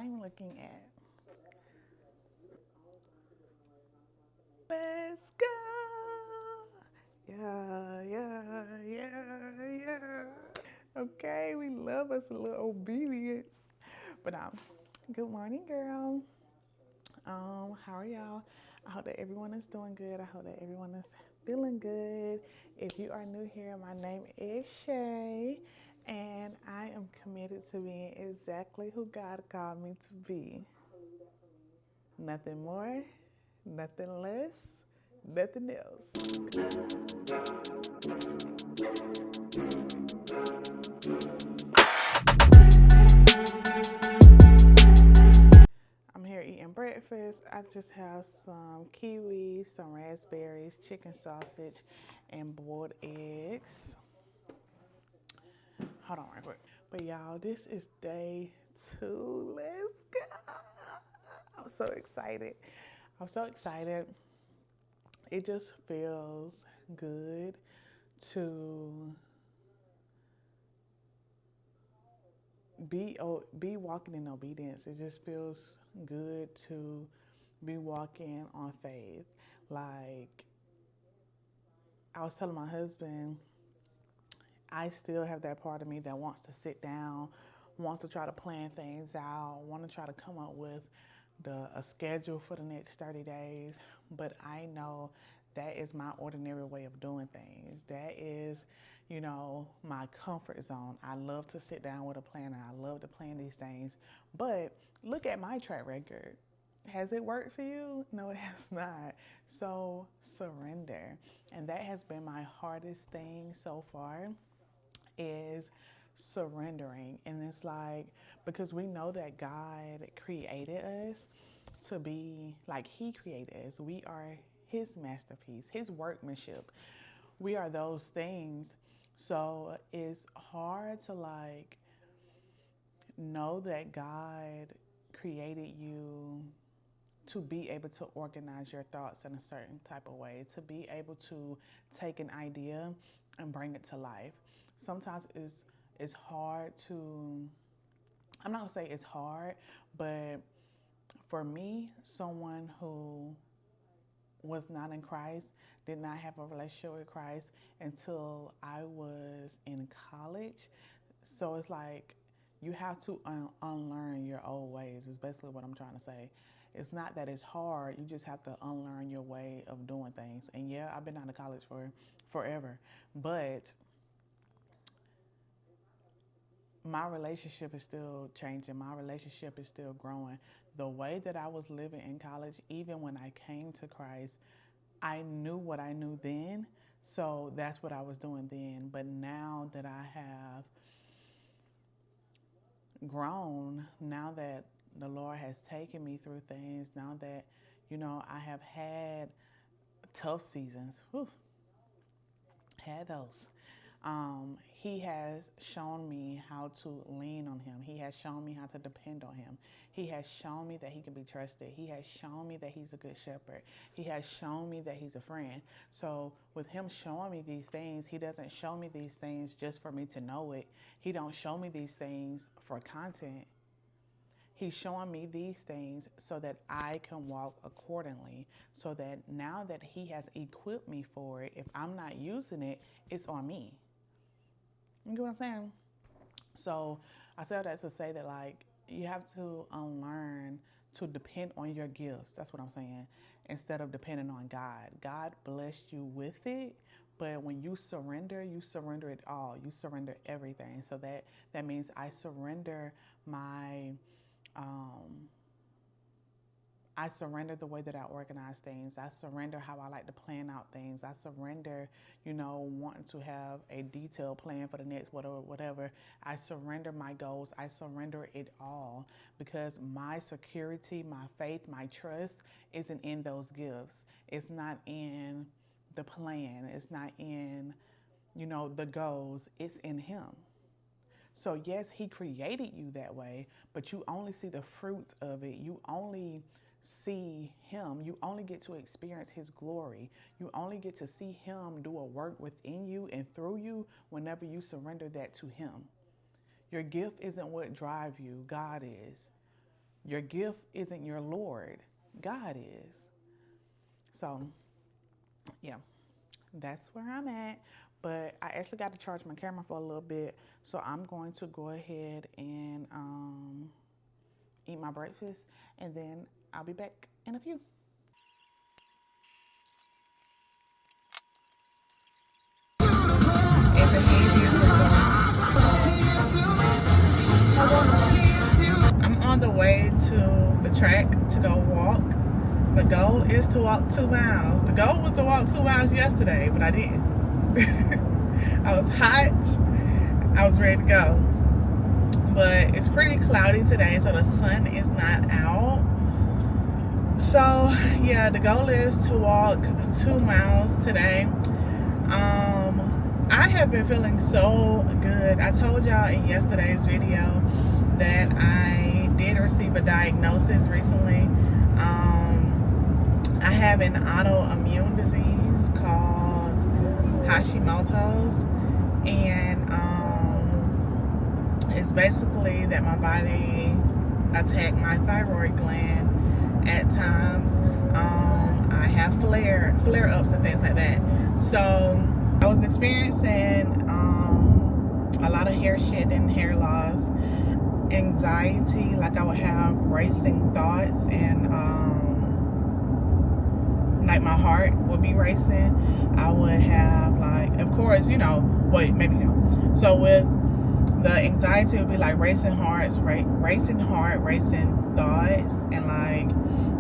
I'm looking at. Let's go. Yeah, yeah, yeah, yeah. Okay, we love us a little obedience. But good morning, girl. How are y'all? I hope that everyone is doing good. I hope that everyone is feeling good. If you are new here, my name is Shay, and I am committed to being exactly who God called me to be. Nothing more, nothing less, nothing else. I'm here eating breakfast. I just have some kiwi, some raspberries, chicken sausage, and boiled eggs. Hold on right quick. But y'all, this is day 2. Let's go. I'm so excited. I'm so excited. It just feels good to be walking in obedience. It just feels good to be walking on faith. Like I was telling my husband, I still have that part of me that wants to sit down, wants to try to plan things out, want to try to come up with a schedule for the next 30 days. But I know that is my ordinary way of doing things. That is, my comfort zone. I love to sit down with a planner. I love to plan these things. But look at my track record. Has it worked for you? No, it has not. So surrender. And that has been my hardest thing so far is surrendering. And it's like, because we know that God created us to be like He created us. We are His masterpiece, His workmanship. We are those things. So it's hard to like know that God created you to be able to organize your thoughts in a certain type of way, to be able to take an idea and bring it to life. Sometimes it's hard to, I'm not gonna say it's hard, but for me, someone who was not in Christ, did not have a relationship with Christ until I was in college. So it's like you have to unlearn your old ways, is basically what I'm trying to say. It's not that it's hard, you just have to unlearn your way of doing things. And yeah, I've been out of college for forever, but my relationship is still changing. My relationship is still growing. The way that I was living in college, even when I came to Christ, I knew what I knew then. So that's what I was doing then. But now that I have grown, now that the Lord has taken me through things, now that, I have had tough seasons, whew, had those. He has shown me how to lean on Him. He has shown me how to depend on Him. He has shown me that He can be trusted. He has shown me that He's a good shepherd. He has shown me that He's a friend. So with Him showing me these things, He doesn't show me these things just for me to know it. He don't show me these things for content. He's showing me these things so that I can walk accordingly. So that now that He has equipped me for it, if I'm not using it, it's on me. You get what I'm saying? So I said that to say that like you have to unlearn to depend on your gifts. That's what I'm saying. Instead of depending on God. God blessed you with it, but when you surrender it all. You surrender everything. So that means I surrender my um, I surrender the way that I organize things. I surrender how I like to plan out things. I surrender, wanting to have a detailed plan for the next whatever. I surrender my goals. I surrender it all because my security, my faith, my trust isn't in those gifts. It's not in the plan. It's not in, the goals. It's in Him. So, yes, He created you that way, but you only see the fruits of it. You only see Him. You only get to experience His glory. You only get to see Him do a work within you and through you whenever you surrender that to Him. Your gift isn't what drives you, God is. Your gift isn't your Lord. God is. So, yeah, that's where I'm at. But I actually got to charge my camera for a little bit. So I'm going to go ahead and eat my breakfast. And then I'll be back in a few. I'm on the way to the track to go walk. The goal is to walk 2 miles. The goal was to walk 2 miles yesterday, but I didn't. I was hot. I was ready to go. But it's pretty cloudy today, so the sun is not out. So, yeah, the goal is to walk 2 miles today. I have been feeling so good. I told y'all in yesterday's video that I did receive a diagnosis recently. I have an autoimmune disease called Hashimoto's, and it's basically that my body attacked my thyroid gland at times. I have flare-ups and things like that. So I was experiencing a lot of hair shedding, hair loss, anxiety, like I would have racing thoughts, and like my heart would be racing. I would have, like, of course, maybe no. So with the anxiety, it would be like racing heart, racing thoughts, and like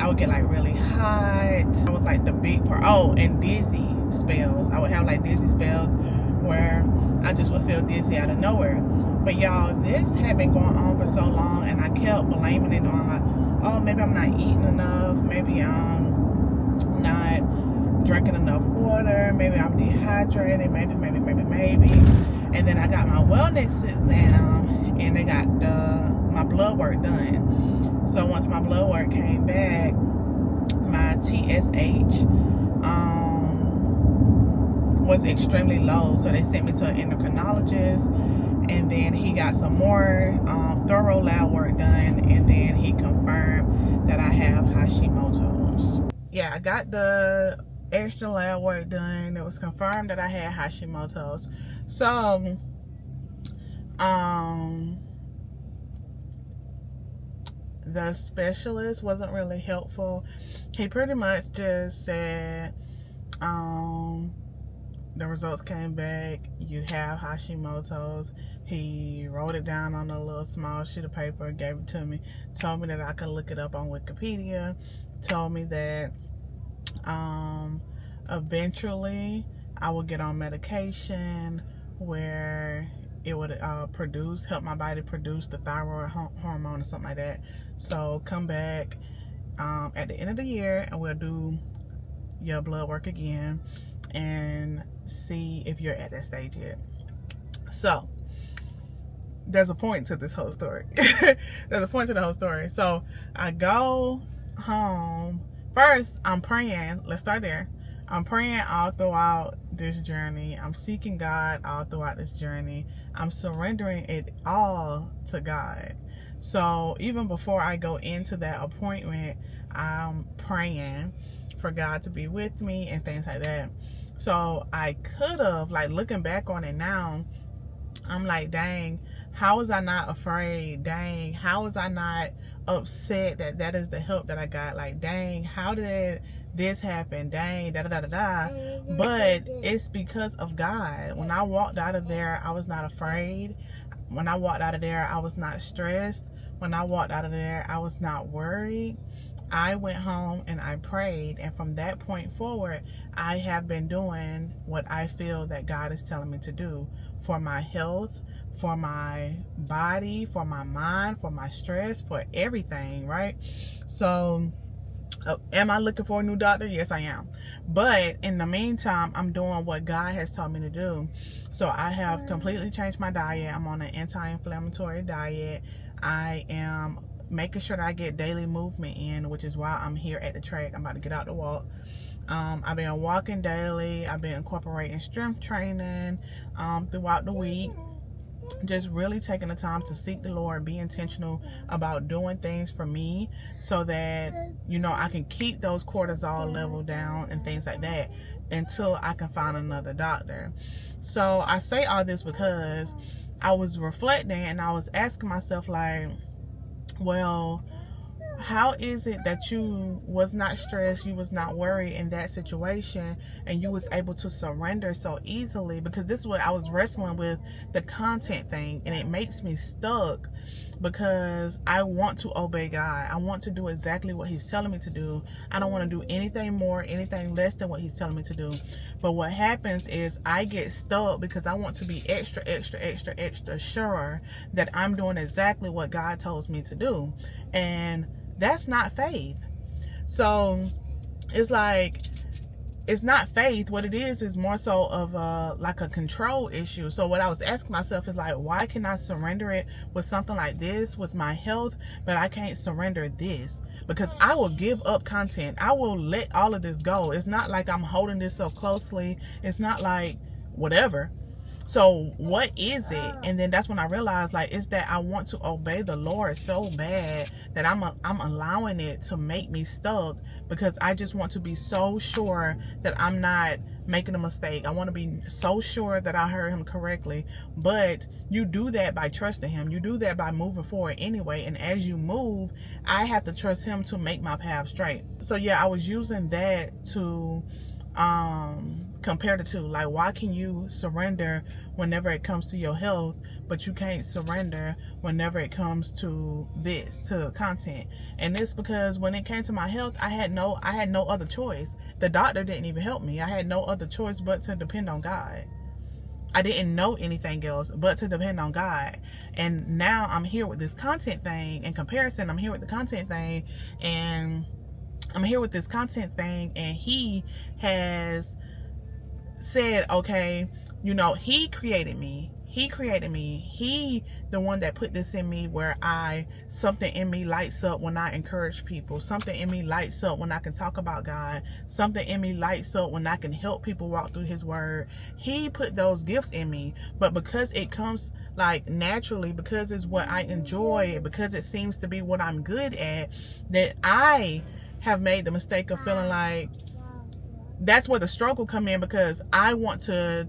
I would get like really hot. I was like the big part. Oh, and dizzy spells. I would have like dizzy spells where I just would feel dizzy out of nowhere. But y'all, this had been going on for so long, and I kept blaming it on like, oh, maybe I'm not eating enough, maybe I'm not drinking enough water, maybe I'm dehydrated, maybe. And then I got my wellness exam, and they got my blood work done. So once my blood work came back, my TSH was extremely low. So they sent me to an endocrinologist, and then he got some more thorough lab work done, and then he confirmed that I have Hashimoto's. Yeah, I got the extra lab work done. It was confirmed that I had Hashimoto's. So the specialist wasn't really helpful. He pretty much just said the results came back, you have Hashimoto's. He wrote it down on a little small sheet of paper, gave it to me, told me that I could look it up on Wikipedia, told me that eventually I would get on medication where it would help my body produce the thyroid hormone or something like that. So come back at the end of the year, and we'll do your blood work again and see if you're at that stage yet. So there's a point to this whole story. There's a point to the whole story. So I go home. First, I'm praying. Let's start there. I'm praying all throughout this journey. I'm seeking God all throughout this journey. I'm surrendering it all to God. So even before I go into that appointment, I'm praying for God to be with me and things like that. So I could have, like, looking back on it now, I'm like, dang, how was I not afraid? Dang, how was I not upset that that is the help that I got? Like, dang, how did this happen? Dang, da-da-da-da-da. But it's because of God. When I walked out of there, I was not afraid. When I walked out of there, I was not stressed. When I walked out of there, I was not worried. I went home and I prayed, and from that point forward, I have been doing what I feel that God is telling me to do for my health, for my body, for my mind, for my stress, for everything, right? So, am I looking for a new doctor? Yes, I am. But in the meantime, I'm doing what God has told me to do. So I have completely changed my diet. I'm on an anti-inflammatory diet. I am making sure that I get daily movement in, which is why I'm here at the track. I'm about to get out to walk. I've been walking daily. I've been incorporating strength training throughout the week. just really taking the time to seek the Lord, be intentional about doing things for me so that, you know, I can keep those cortisol level down and things like that until I can find another doctor. So I say all this because I was reflecting and I was asking myself, like, well, how is it that you was not stressed, you was not worried in that situation, and you was able to surrender so easily? Because this is what I was wrestling with, the content thing, and it makes me stuck because I want to obey God. I want to do exactly what he's telling me to do. I don't want to do anything more, anything less than what he's telling me to do. But what happens is I get stuck because I want to be extra sure that I'm doing exactly what God tells me to do. And that's not faith. So it's like, it's not faith. What it is more so of like a control issue. So what I was asking myself is like, why can I surrender it with something like this, with my health, but I can't surrender this? Because I will give up content. I will let all of this go. It's not like I'm holding this so closely. It's not like whatever. So what is it? And then that's when I realized, like, it's that I want to obey the Lord so bad that I'm allowing it to make me stuck, because I just want to be so sure that I'm not making a mistake. I want to be so sure that I heard him correctly. But you do that by trusting him. You do that by moving forward anyway. And as you move, I have to trust him to make my path straight. So yeah, I was using that to compare the two. Like, why can you surrender whenever it comes to your health, but you can't surrender whenever it comes to this, to content? And it's because when it came to my health, I had no other choice. The doctor didn't even help me. I had no other choice but to depend on God. I didn't know anything else but to depend on God. And now I'm here with this content thing. In comparison, I'm here with the content thing, and he has said, okay, you know, he created me. He the one that put this in me, where something in me lights up when I encourage people. Something in me lights up when I can talk about God. Something in me lights up when I can help people walk through his word. He put those gifts in me. But because it comes like naturally, because it's what I enjoy, because it seems to be what I'm good at, that I have made the mistake of feeling like that's where the struggle come in, because I want to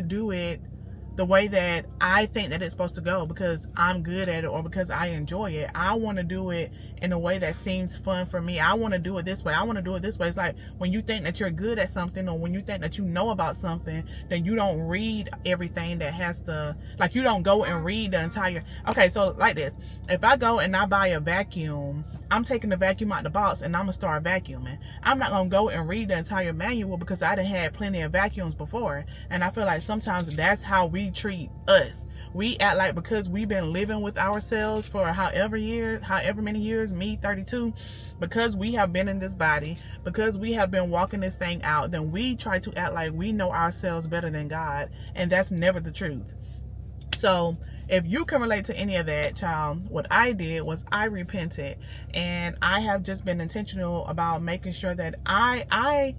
do it the way that I think that it's supposed to go, because I'm good at it or because I enjoy it. I want to do it in a way that seems fun for me. I want to do it this way. I want to do it this way. It's like when you think that you're good at something, or when you think that you know about something, then you don't read everything that has to, like, you don't go and read the entire. Okay, so like this. If I go and I buy a vacuum, I'm taking the vacuum out the box and I'm gonna start vacuuming. I'm not gonna go and read the entire manual, because I done had plenty of vacuums before. And I feel like sometimes that's how we treat us. We act like because we've been living with ourselves for however many years, me 32, because we have been in this body, because we have been walking this thing out, then we try to act like we know ourselves better than God. And that's never the truth. So if you can relate to any of that, child, what I did was I repented, and I have just been intentional about making sure that I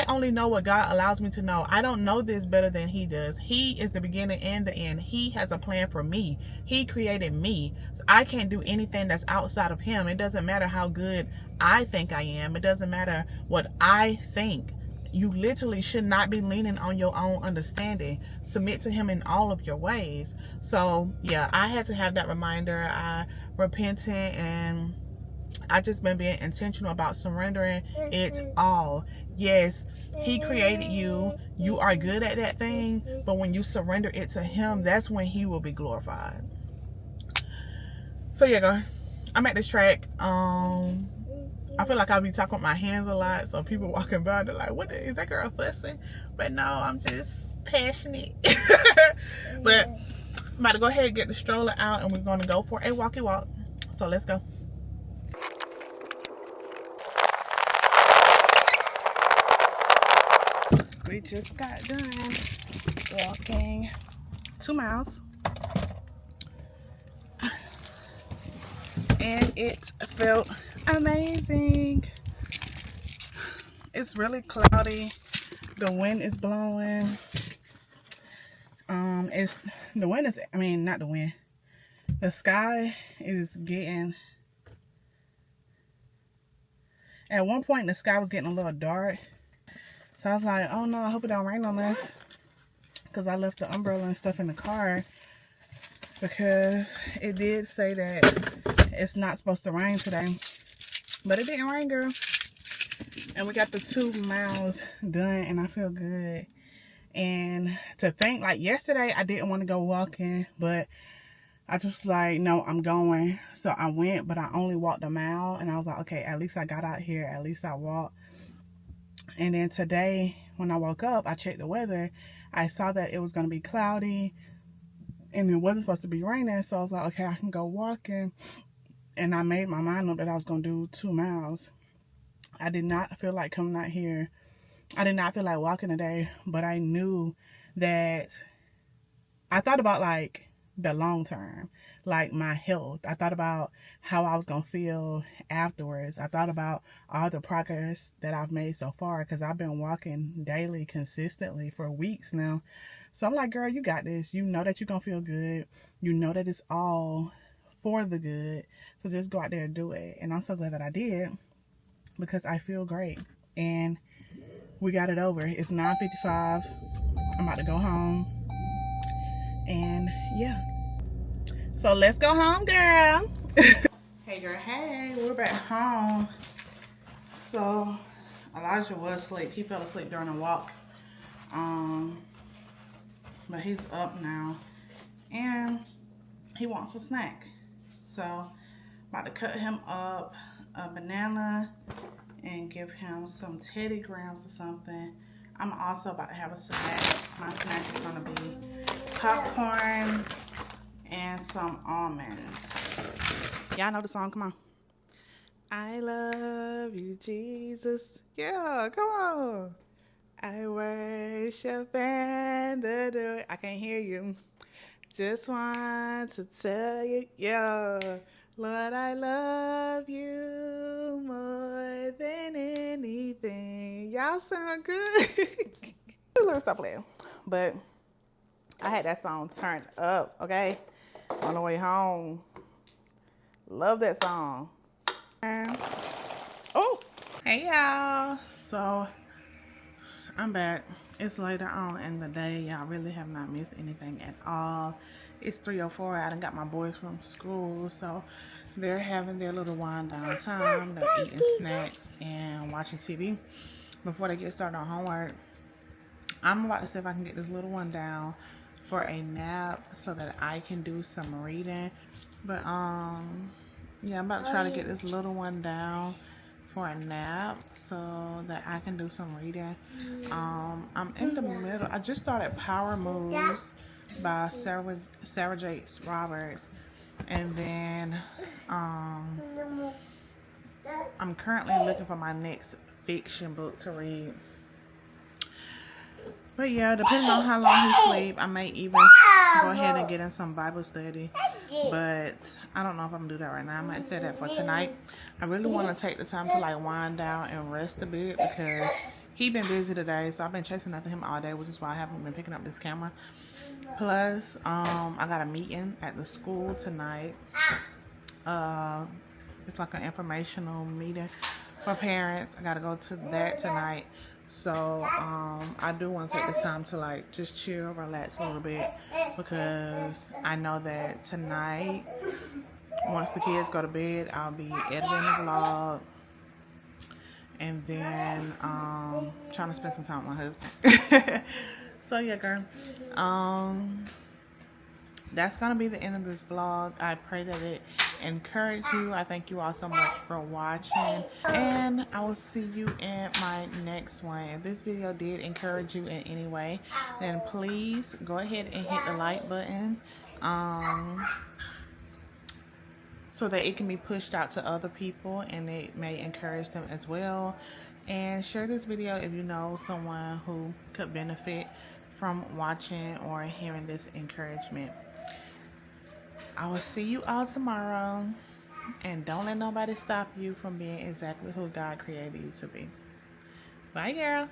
only know what God allows me to know. I don't know this better than he does. He is the beginning and the end. He has a plan for me. He created me. So I can't do anything that's outside of him. It doesn't matter how good I think I am. It doesn't matter what I think. You literally should not be leaning on your own understanding. Submit to him in all of your ways. So yeah, I had to have that reminder. I repented, and I just been being intentional about surrendering it all. Yes, he created you. You are good at that thing. But when you surrender it to him, that's when he will be glorified. So yeah, guys, I'm at this track. I feel like I'll be talking with my hands a lot, so people walking by, they're like, what is that girl fussing? But no, I'm just passionate. But I'm about to go ahead and get the stroller out, and we're going to go for a walkie walk. So let's go. We just got done walking 2 miles. And it felt amazing. It's really cloudy. The wind is blowing. It's the wind is, I mean, not the wind. The sky is getting, at one point the sky was getting a little dark. So I was like, oh no, I hope it don't rain on us. Because I left the umbrella and stuff in the car. Because it did say that it's not supposed to rain today. But it didn't rain, girl. And we got the 2 miles done and I feel good. And to think, like yesterday, I didn't want to go walking. But I just was like, no, I'm going. So I went, but I only walked a mile. And I was like, okay, at least I got out here. At least I walked. And then today, when I woke up, I checked the weather. I saw that it was going to be cloudy. And it wasn't supposed to be raining. So I was like, okay, I can go walking. And I made my mind up that I was going to do 2 miles. I did not feel like coming out here. I did not feel like walking today. But I knew that I thought about like the long term, like my health. I thought about how I was going to feel afterwards. I thought about all the progress that I've made so far because I've been walking daily consistently for weeks now. So I'm like, girl, you got this. You know that you're going to feel good. You know that it's all for the good. So just go out there and do it. And I'm so glad that I did because I feel great. And we got it over. It's 9:55. I'm about to go home. And yeah. So let's go home, girl. Hey, girl. Hey, we're back home. So Elijah was asleep. He fell asleep during a walk. But he's up now. And he wants a snack. So about to cut him up a banana and give him some Teddy Grahams or something. I'm also about to have a snack. My snack is gonna be popcorn and some almonds. Y'all know the song, come on. I love you, Jesus. Yeah, come on. I worship and adore. I can't hear you. Just want to tell you, yeah, Lord, I love you more than anything. Y'all sound good. Let's stop playing. But I had that song turned up, okay? On the way home. Love that song. Oh, hey y'all. So I'm back. It's later on in the day. Y'all really have not missed anything at all. It's 3:04. I done got my boys from school, so they're having their little wind down time. They're eating snacks and watching TV before they get started on homework. I'm about to see if I can get this little one down for a nap so that I can do some reading. But yeah, I'm about to try to get this little one down for a nap so that I can do some reading. I'm in the middle. I just started Power Moves by Sarah J. Roberts, and then I'm currently looking for my next fiction book to read. But yeah, depending on how long he sleep, I may even go ahead and get in some Bible study. But I don't know if I'm gonna do that right now. I might say that for tonight. I really want to take the time to like wind down and rest a bit because he been busy today. So I've been chasing after him all day, which is why I haven't been picking up this camera. Plus, I got a meeting at the school tonight. It's like an informational meeting for parents. I gotta go to that tonight. So I do want to take this time to like just chill, relax a little bit because I know that tonight, once the kids go to bed, I'll be editing the vlog and then trying to spend some time with my husband. So yeah, girl. That's gonna be the end of this vlog. I pray that it encouraged you. I thank you all so much for watching, and I will see you in my next one. If this video did encourage you in any way, then please go ahead and hit the like button so that it can be pushed out to other people and it may encourage them as well. And share this video if you know someone who could benefit from watching or hearing this encouragement. I will see you all tomorrow, and don't let nobody stop you from being exactly who God created you to be. Bye, girl.